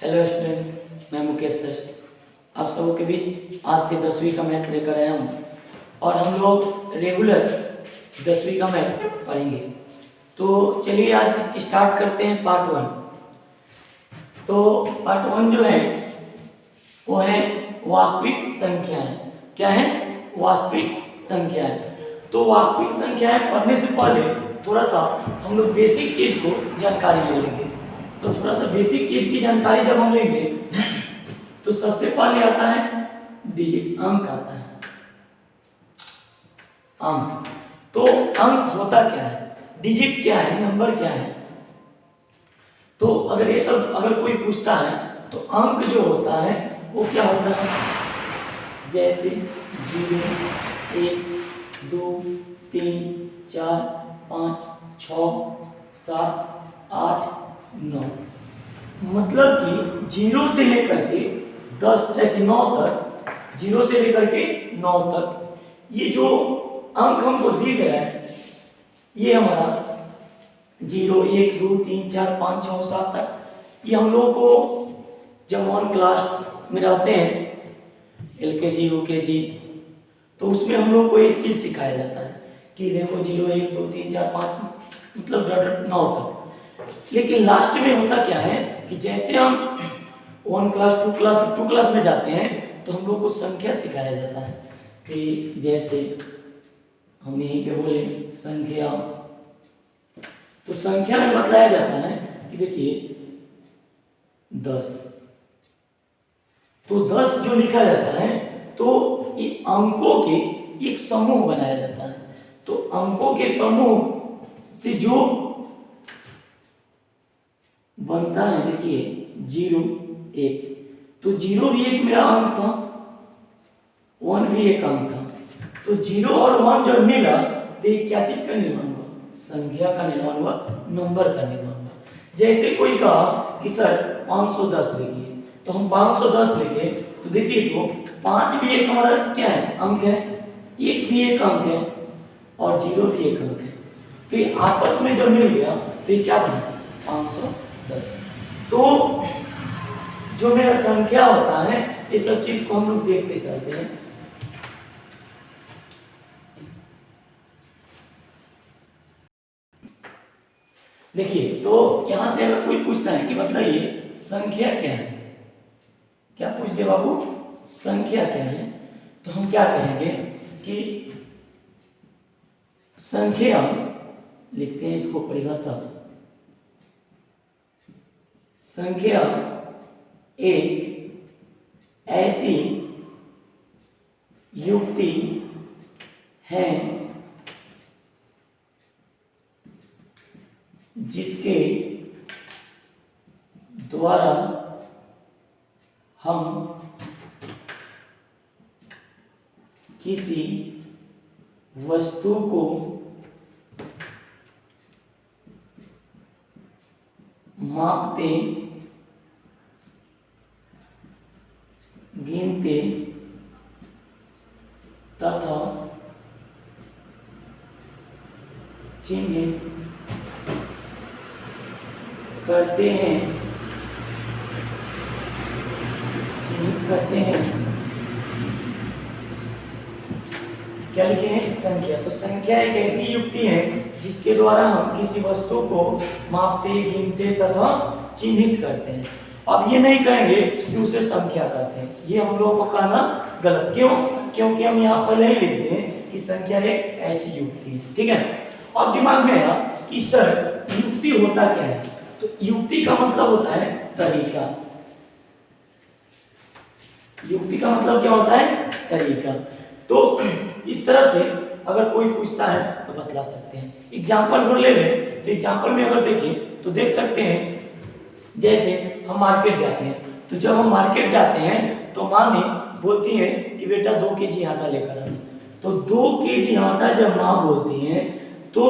Hello students, मैं Mukesh sir आप सबों के बीच आज से 10वीं का मैथ लेकर आया हूँ और हम लोग रेगुलर 10वीं का मैथ पढ़ेंगे। तो चलिए आज स्टार्ट करते हैं पार्ट 1। तो पार्ट 1 जो है वो है वास्तविक संख्याएं। क्या है? वास्तविक संख्याएं। तो वास्तविक संख्याएं पढ़ने से पहले थोड़ा सा हम लोग बेसिक चीज को जानकारी ले लेंगे। तो थोड़ा सा बेसिक चीज की जानकारी जब हम लेंगे तो सबसे पहले आता है डिजिट, अंक आता है अंक। तो अंक होता क्या है, डिजिट क्या है, नंबर क्या है। तो अगर ये सब अगर कोई पूछता है तो अंक जो होता है वो क्या होता है, जैसे 0, 1, 2, 3, 4, 5, 6, 7, 8, 9। मतलब कि 0 से लेकर के 9 तक, 0 से लेकर के 9 तक ये जो अंक हमको दी गया है ये हमारा 0, 1, 2, 3, 4, 5, 6, 7 तक ये हम लोगों को जब 1 क्लास में रहते हैं LKG UKG तो उसमें हम लोग को एक चीज सिखाया जाता है कि देखो 0, 1, 2, 3, 4, 5 मतलब 9 तक। लेकिन लास्ट में होता क्या है कि जैसे हम 1 क्लास 2 क्लास में जाते हैं तो हम लोग को संख्या सिखाया जाता है कि जैसे हम यहीं पे बोले संख्या। तो संख्या में बताया जाता है कि देखिए 10। तो 10 जो लिखा जाता है तो ये अंकों के एक समूह बनाया जाता है। तो अंकों के समूह से जो बनता है देखिए 0, 1। तो 0 भी एक मेरा अंक था, 1 भी एक अंक था। तो 0 और 1 जब मिला तो ये क्या चीज का निर्माण हुआ, संख्या का निर्माण हुआ, नंबर का निर्माण हुआ। जैसे कोई कहा कि सर 510 लिखिए तो हम 510 लिखे तो देखिए तो 5 भी एक हमारा क्या है, अंक है, 1 भी एक अंक है और 0 भी एक अंक है। तो ये आपस में जब मिल गया तो ये क्या बना, 510। तो जो मेरा संख्या होता है ये सब चीज को हम लोग देखते चलते हैं। देखिए तो यहां से अगर कोई पूछता है कि मतलब ये संख्या क्या है, क्या पूछ दे बाबू, संख्या क्या है, तो हम क्या कहेंगे कि संख्या लिखते हैं इसको परिभाषा। संख्या एक ऐसी युक्ति है जिसके द्वारा हम किसी वस्तु को मापते, गिनते तथा चिन्हित करते हैं, क्या लिखे हैं, संख्या। तो संख्या एक ऐसी युक्ति है जिसके द्वारा हम किसी वस्तु को मापते, गिनते तथा चिन्हित करते हैं। अब ये नहीं कहेंगे कि उसे संख्या कहते हैं, ये हम लोगों को कहना गलत। क्यों? क्योंकि हम यहाँ पर नहीं लिखते हैं कि संख्या एक ऐसी युक्ति है। ठीक है। अब दिमाग में आया कि सर युक्ति होता क्या है, तो युक्ति का मतलब होता है तरीका। युक्ति का मतलब क्या होता है, तरीका। तो इस तरह से अगर कोई पूछता है तो बतला सकते हैं। एग्जाम्पल को ले लें तो एग्जाम्पल में अगर देखें तो देख सकते हैं जैसे हम मार्केट जाते हैं तो जब हम मार्केट जाते हैं तो माँ ने बोलती है कि बेटा 2 kg आटा लेकर आना। तो 2 kg आटा जब माँ बोलती है तो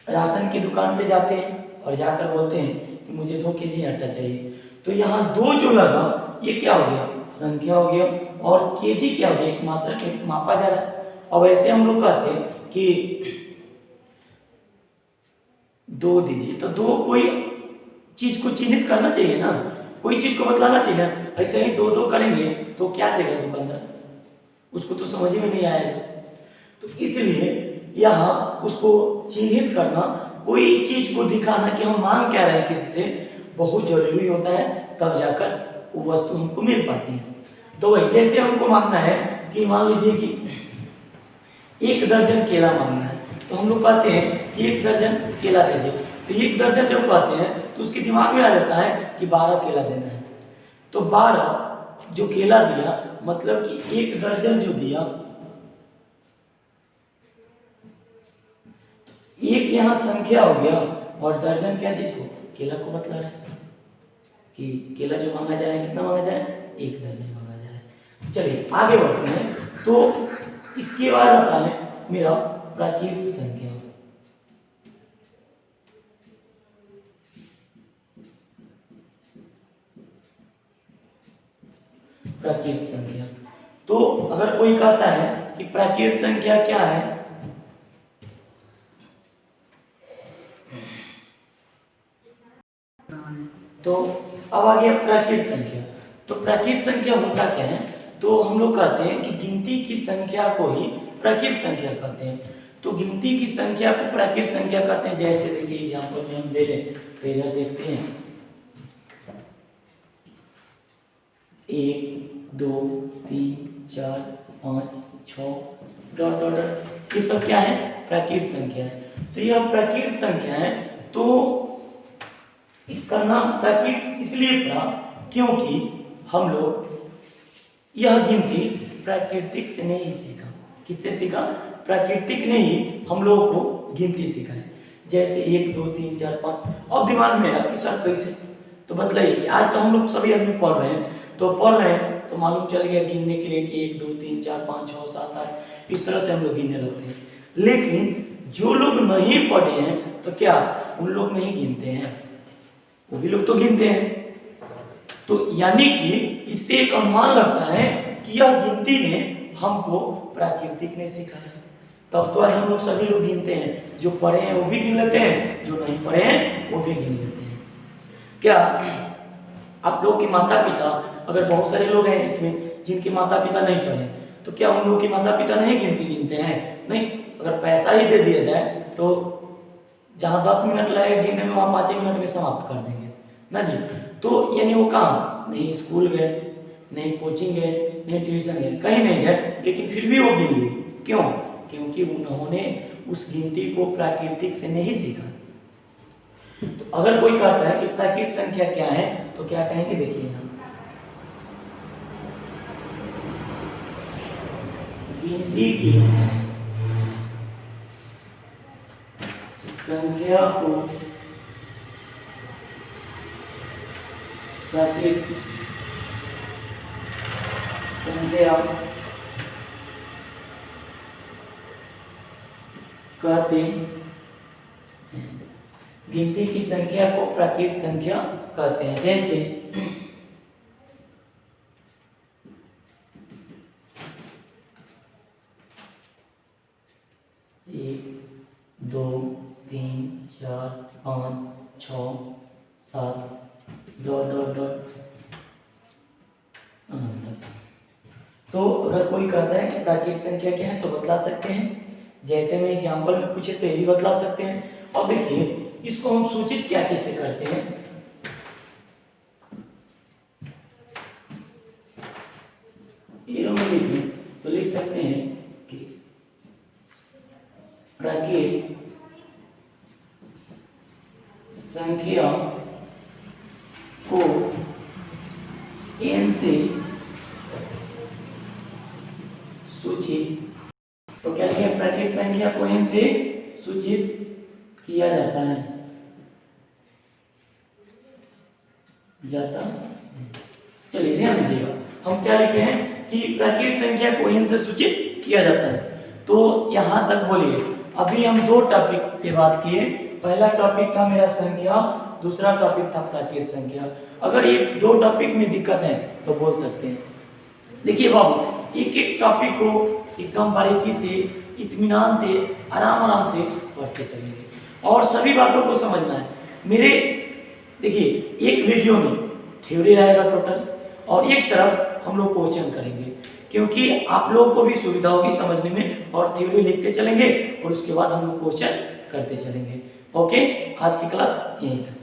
राशन की दुकान पे जाते हैं और जाकर बोलते हैं कि मुझे 2 kg आटा चाहिए। तो यहाँ 2 जो लगा ये क्या हो गया, संख्या हो गया, और केजी क्या हो गया, एक मात्रा के मापा जा रहा है। अब ऐसे हम लोग कहते हैं कि 2 दीजिए तो 2 कोई चीज को चिन्हित करना चाहिए ना, कोई चीज को बतलाना चाहिए ना। ऐसे ही दो दो करेंगे तो क्या देगा दुकानदार, उसको तो समझ में नहीं आएगा। तो इसलिए यहाँ उसको चिन्हित करना, कोई चीज को दिखाना कि हम मांग क्या रहे हैं किसी से, बहुत जरूरी होता है, तब जाकर वो वस्तु हमको मिल पाती है। तो वही जैसे हमको मांगना है कि मान लीजिए कि 1 दर्जन केला मांगना है, तो हम लोग कहते हैं कि 1 दर्जन केला दीजिए। तो 1 दर्जन जब कहते हैं तो उसके दिमाग में आ जाता है कि 12 केला देना है। तो 12 जो केला दिया मतलब कि 1 दर्जन जो दिया, एक यहाँ संख्या हो गया और दर्जन क्या चीज को, केला को बतला रहा है कि केला जो मांगा जा रहा है कितना मांगा जा रहा है, 1 दर्जन मांगा जा रहा है। चलिए आगे बढ़ते हैं। तो इसके बाद आता है मेरा प्राकृत संख्या। प्राकृत संख्या, तो अगर कोई कहता है कि प्राकृत संख्या क्या है, तो अब आ गया प्राकृत संख्या। तो प्राकृत संख्या होता क्या है, तो हम लोग कहते हैं कि गिनती की संख्या को ही प्राकृत संख्या कहते हैं। तो गिनती की संख्या को प्राकृत संख्या कहते हैं। जैसे देखिए एग्जाम्पल में हम ले लें तो इधर देखते हैं 1 2 3 4 5 6 डॉट डॉट डॉट, ये सब क्या है, प्राकृत संख्या है। तो यह प्राकृत संख्या है। तो इसका नाम प्राकृत इसलिए पड़ा क्योंकि हम लोग यह गिनती प्राकृतिक से नहीं सीखा। किससे सीखा, प्राकृतिक ने ही हम लोगों को गिनती सिखाई। जैसे 1 2 3 4 5, अब दिमाग में आया कि सर कैसे, तो बतलाइए कि आज तो हम लोग सभी आदमी पढ़ रहे हैं, तो पढ़ रहे हैं तो मालूम चल गया गिनने के लिए कि 1 2 3 4 5 6 7 8, इस तरह से हम लोग गिनने लगते हैं। लेकिन जो लोग नहीं पढ़े हैं तो क्या उन लोग नहीं गिनते हैं, वो भी लोग तो गिनते हैं। तो यानी कि इससे एक अनुमान लगता है कि यह गिनती ने हमको प्राकृतिक ने सिखाया। तब तो आज हम लोग सभी लोग गिनते हैं, जो पढ़े हैं वो भी गिन लेते हैं, जो नहीं पढ़े हैं वो भी गिन लेते हैं। क्या आप लोग के माता पिता, अगर बहुत सारे लोग हैं इसमें जिनके माता पिता नहीं पढ़े, तो क्या उन लोग के माता पिता नहीं गिनते हैं? नहीं। अगर पैसा ही दे दिया जाए तो जहाँ 10 मिनट लगेगा गिनने में, वहाँ 5 मिनट में समाप्त कर देंगे ना जी। तो यानी वो काम नहीं, स्कूल गए नहीं, कोचिंग गए नहीं, ट्यूशन गए, कहीं नहीं गए, लेकिन फिर भी वो गिन लिए। क्यों? क्योंकि उन्होंने उस गिनती को प्राकृतिक से नहीं सीखा। तो अगर कोई कहता है कि प्राकृत संख्या क्या है, तो क्या कहेंगे, देखिए यहाँ गिनती की संख्या को प्राकृत संख्या कहते हैं। गिनती की संख्या को प्राकृत संख्या कहते हैं। जैसे 1 2 3 4 5 6 7 डॉट डॉट डॉट अनंत। तो अगर कोई कहता है कि प्राकृत संख्या क्या है तो बतला सकते हैं। जैसे मैं एग्जाम्पल में पूछे तो ये भी बतला सकते हैं। और देखिए इसको हम सूचित क्या चीज से करते हैं, में लिखें तो लिख सकते हैं कि प्राकृत संख्या को n से सूचित, तो क्या लिखें, प्राकृत संख्या को n से सूचित किया जाता है चलिए ध्यान दीजिएगा, हम क्या लिखे हैं कि प्राकृत संख्या को n से सूचित किया जाता है। तो यहां तक बोलिए। अभी हम दो टॉपिक पे बात किए। पहला टॉपिक था मेरा संख्या, दूसरा टॉपिक था प्राकृत संख्या। अगर ये दो टॉपिक में दिक्कत है तो बोल सकते हैं। देखिए बाबू, एक एक टॉपिक को एकदम बारीकी से, इत्मीनान से, आराम आराम से पढ़ते चलेंगे और सभी बातों को समझना है। मेरे देखिए एक वीडियो में थ्योरी रहेगा टोटल और एक तरफ हम लोग क्वेश्चन करेंगे, क्योंकि आप लोगों को भी सुविधा होगी समझने में, और थ्योरी लिखते चलेंगे और उसके बाद हम लोग क्वेश्चन करते चलेंगे। ओके, आज की क्लास यहीं तक।